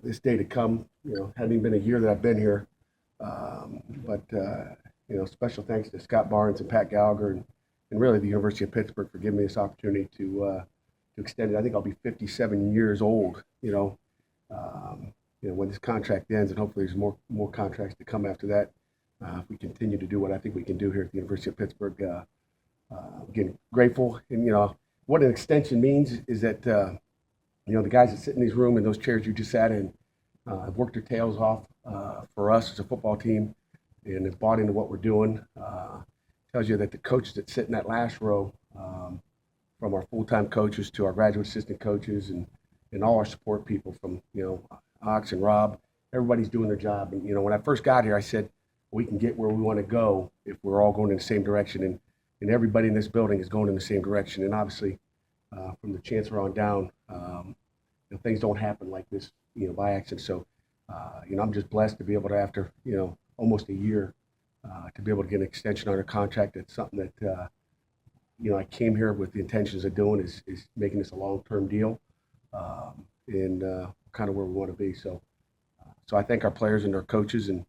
this day to come. Hadn't even been a year that I've been here. But special thanks to Scott Barnes and Pat Gallagher and really the University of Pittsburgh for giving me this opportunity to extend it. I think I'll be 57 years old, when this contract ends, and hopefully there's more contracts to come after that. If we continue to do what I think we can do here at the University of Pittsburgh, again, grateful. And, what an extension means is that, the guys that sit in these room and those chairs you just sat in have worked their tails off for us as a football team and have bought into what we're doing. Tells you that the coaches that sit in that last row, from our full-time coaches to our graduate assistant coaches and all our support people from, Ox and Rob, everybody's doing their job. And, when I first got here, I said, we can get where we want to go if we're all going in the same direction. And everybody in this building is going in the same direction. And obviously, from the chancellor on down, things don't happen like this, by accident. So, I'm just blessed to be able to, after, almost a year, to be able to get an extension on a contract. It's something that, I came here with the intentions of doing is making this a long-term deal, and kind of where we want to be. So I thank our players and our coaches, and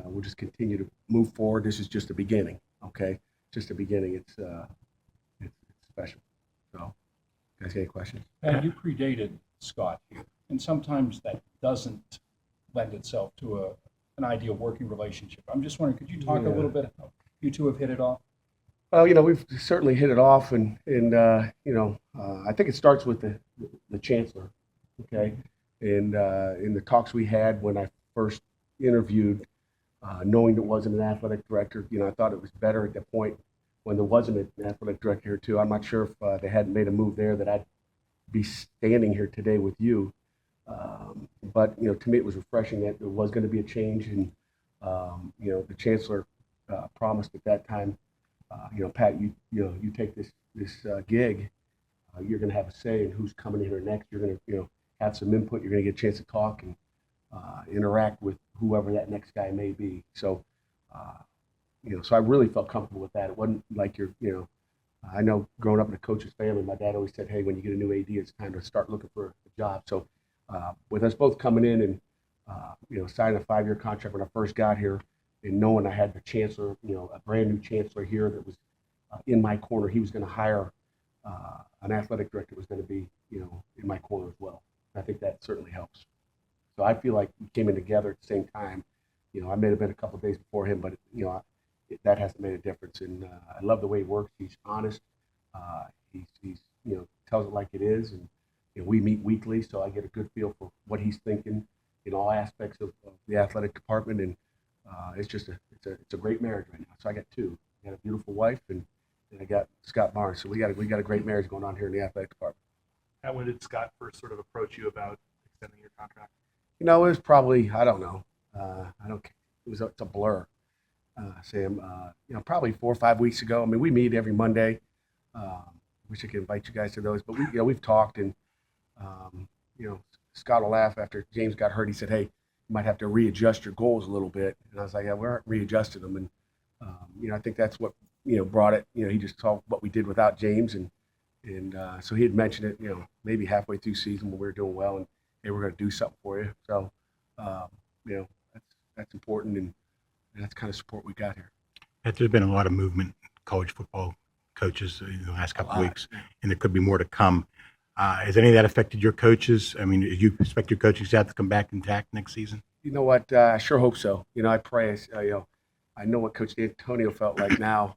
we'll just continue to move forward. This is just the beginning, okay? Just the beginning. It's special. So, guys, any questions? And you predated Scott here, and sometimes that doesn't lend itself to an ideal working relationship. I'm just wondering, could you talk a little bit how you two have hit it off? Well, we've certainly hit it off, and I think it starts with the chancellor, okay? And in the talks we had when I first interviewed, knowing it wasn't an athletic director, I thought it was better at that point when there wasn't an athletic director here too. I'm not sure if they hadn't made a move there that I'd be standing here today with you. But to me it was refreshing that there was going to be a change, and the chancellor promised at that time, Pat, you take this gig, you're going to have a say in who's coming in here next. You're going to have some input. You're going to get a chance to talk and interact with whoever that next guy may be. So so I really felt comfortable with that. It wasn't like I know growing up in a coach's family, my dad always said, hey, when you get a new AD, it's time to start looking for a job. So with us both coming in and signing a 5-year contract when I first got here, and knowing I had the chancellor, a brand new chancellor here that was in my corner, he was going to hire an athletic director that was going to be, in my corner as well. I think that certainly helps. So I feel like we came in together at the same time. I may have been a couple of days before him, but that hasn't made a difference. And I love the way he works. He's honest. He's tells it like it is, and we meet weekly, so I get a good feel for what he's thinking in all aspects of the athletic department. And it's just it's a great marriage right now. So I got two. I got a beautiful wife, and I got Scott Barnes. So we got a great marriage going on here in the athletic department. And when did Scott first sort of approach you about extending your contract? It was probably, I don't know. It's a blur, Sam. Probably 4 or 5 weeks ago. I mean, we meet every Monday. Wish I could invite you guys to those, but we've talked, and Scott will laugh after James got hurt. He said, hey, you might have to readjust your goals a little bit. And I was like, yeah, we aren't readjusting them. And, I think that's what, brought it. He just saw what we did without James. And so he had mentioned it, maybe halfway through season when we were doing well, and hey, we're going to do something for you. So, that's important, and that's kind of support we got here. There's been a lot of movement in college football coaches in the last couple of weeks, and there could be more to come. Has any of that affected your coaches? I mean, do you expect your coaching staff to come back intact next season? You know what? I sure hope so. I pray. I know what Coach D'Antonio felt like now.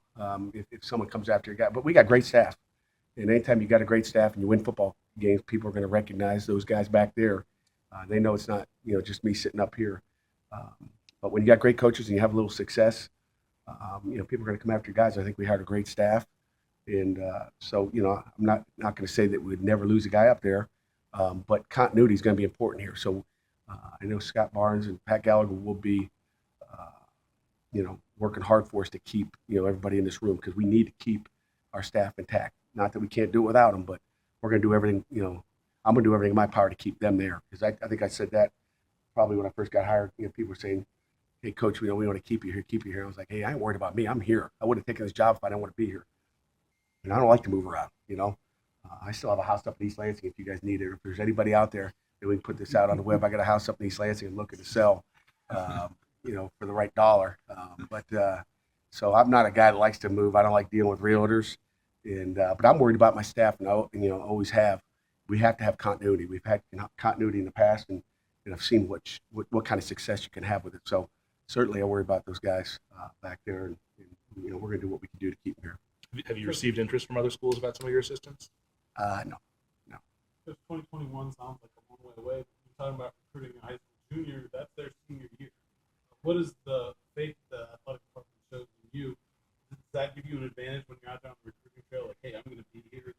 If someone comes after your guy, but we got great staff, and anytime you got a great staff and you win football games, people are going to recognize those guys back there. They know it's not just me sitting up here. But when you got great coaches and you have a little success, people are going to come after your guys. I think we hired a great staff. And so, I'm not going to say that we would never lose a guy up there, but continuity is going to be important here. So I know Scott Barnes and Pat Gallagher will be, working hard for us to keep, everybody in this room, because we need to keep our staff intact. Not that we can't do it without them, but we're going to do everything, I'm going to do everything in my power to keep them there. Because I think I said that probably when I first got hired. People were saying, hey, Coach, we want to keep you here. I was like, hey, I ain't worried about me. I'm here. I wouldn't have taken this job if I didn't want to be here. And I don't like to move around, I still have a house up in East Lansing if you guys need it. Or if there's anybody out there, and we can put this out on the web. I got a house up in East Lansing and looking to sell, for the right dollar. So I'm not a guy that likes to move. I don't like dealing with realtors, but I'm worried about my staff, and always have. We have to have continuity. We've had continuity in the past, and I've seen what kind of success you can have with it. So certainly I worry about those guys back there, and we're going to do what we can do to keep them here. Have you received interest from other schools about some of your assistants? No. Because 2021 sounds like a long way away. You're talking about recruiting a high school junior, that's their senior year. What is the faith the athletic department shows in you? Does that give you an advantage when you're out there on the recruiting trail? Like, hey, I'm going to be here.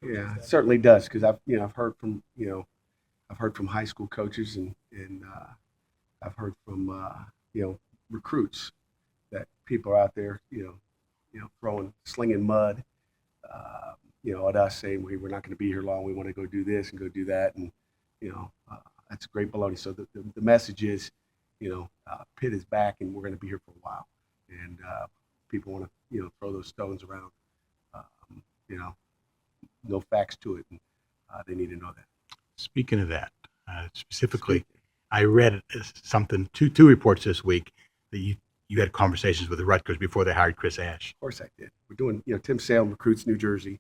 Yeah, it certainly does, because I've heard from high school coaches, and I've heard from recruits that people are out there slinging mud at us, saying we're not going to be here long, we want to go do this and go do that, and that's great baloney. So the message is Pitt is back, and we're going to be here for a while, and people want to throw those stones around. No facts to it, and they need to know that. Speaking of that, specifically, I read something, two reports this week that you had conversations with the Rutgers before they hired Chris Ash. Of course I did. We're doing, Tim Salem recruits New Jersey,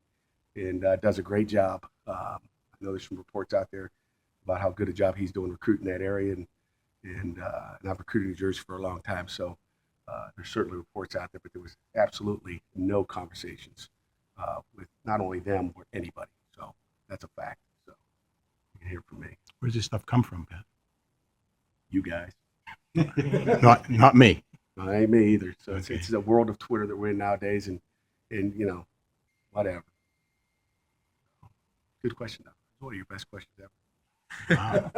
and does a great job. I know there's some reports out there about how good a job he's doing recruiting that area, and I've recruited New Jersey for a long time, so there's certainly reports out there, but there was absolutely no conversations with not only them or anybody. So that's a fact. So you can hear from me. Where does this stuff come from, Pat? You guys. Not me. No, it ain't me either. So Okay. it's a world of Twitter that we're in nowadays, and whatever. Good question, though. It's one of your best questions ever. Wow.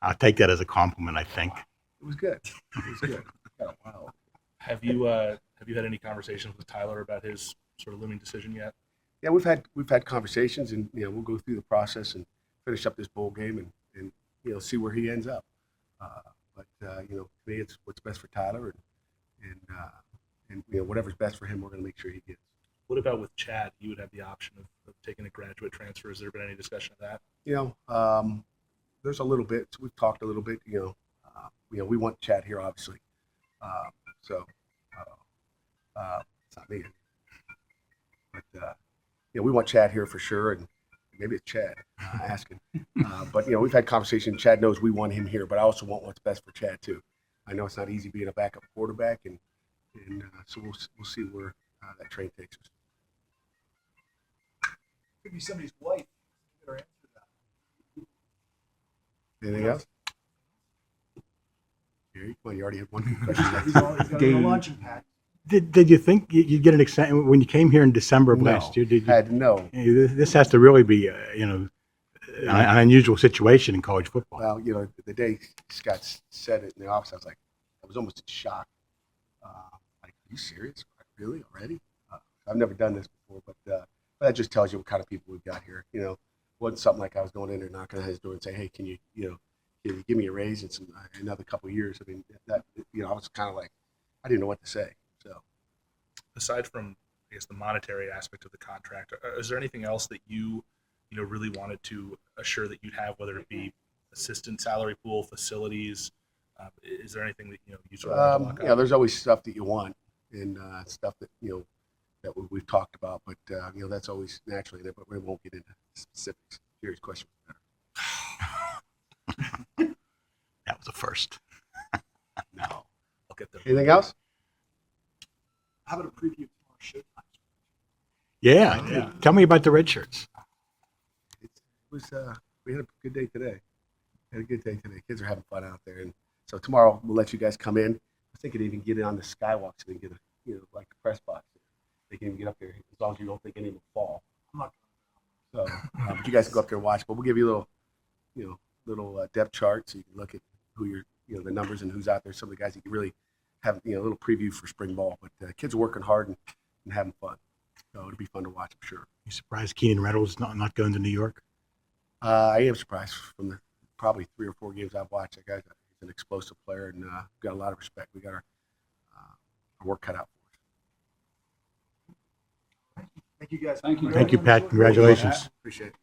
I'll take that as a compliment, I think. It was good. It was good. Got a while. Have you had any conversations with Tyler about his sort of looming decision yet? Yeah, we've had conversations, and we'll go through the process and finish up this bowl game, and see where he ends up. But to me, it's what's best for Tyler, and whatever's best for him, we're going to make sure he gets. What about with Chad? You would have the option of taking a graduate transfer. Has there been any discussion of that? There's a little bit. We've talked a little bit. We want Chad here, obviously. It's not me. But we want Chad here for sure, and maybe it's Chad asking. But we've had conversation. Chad knows we want him here, but I also want what's best for Chad too. I know it's not easy being a backup quarterback, and so we'll see where that train takes us. Could be somebody's wife. Better answer that. Anything else? Gary, well, you already had one question. He's got a launching pad. Did you think you'd get an excitement when you came here in December of last year? Did you? No. This has to really be, an unusual situation in college football. Well, the day Scott said it in the office, I was almost in shock. Are you serious? Really? Already? I've never done this before, but that just tells you what kind of people we've got here. It wasn't something like I was going in there knocking on his door and saying, hey, can you give me a raise in another couple of years? I mean, that I was kind of like, I didn't know what to say. So, Aside from, I guess, the monetary aspect of the contract, is there anything else that you really wanted to assure that you'd have, whether it be assistant salary pool, facilities? Is there anything that you sort of want to lock up? there's always stuff that you want, and stuff that that we've talked about, but that's always naturally there. But we won't get into specifics. Here's question. That was a first. No. I'll get there. Anything else? How about a preview of tomorrow's showtime? Yeah. Tell me about the red shirts. It was. We had a good day today. Kids are having fun out there, and so tomorrow we'll let you guys come in. I think they even get it on the skywalk so they can get like the press box. They can even get up there as long as you don't think any will fall. I'm not So, but you guys can go up there and watch. But we'll give you a little depth chart so you can look at who the numbers and who's out there. Some of the guys you can really have a little preview for spring ball. But kids are working hard and having fun. So it'll be fun to watch, I'm sure. You surprised Keenan Reynolds not going to New York? I am surprised from the probably 3 or 4 games I've watched. That guy's an explosive player, and got a lot of respect. We got our work cut out for us. Thank you guys. Thank you, Pat. Congratulations. Appreciate it.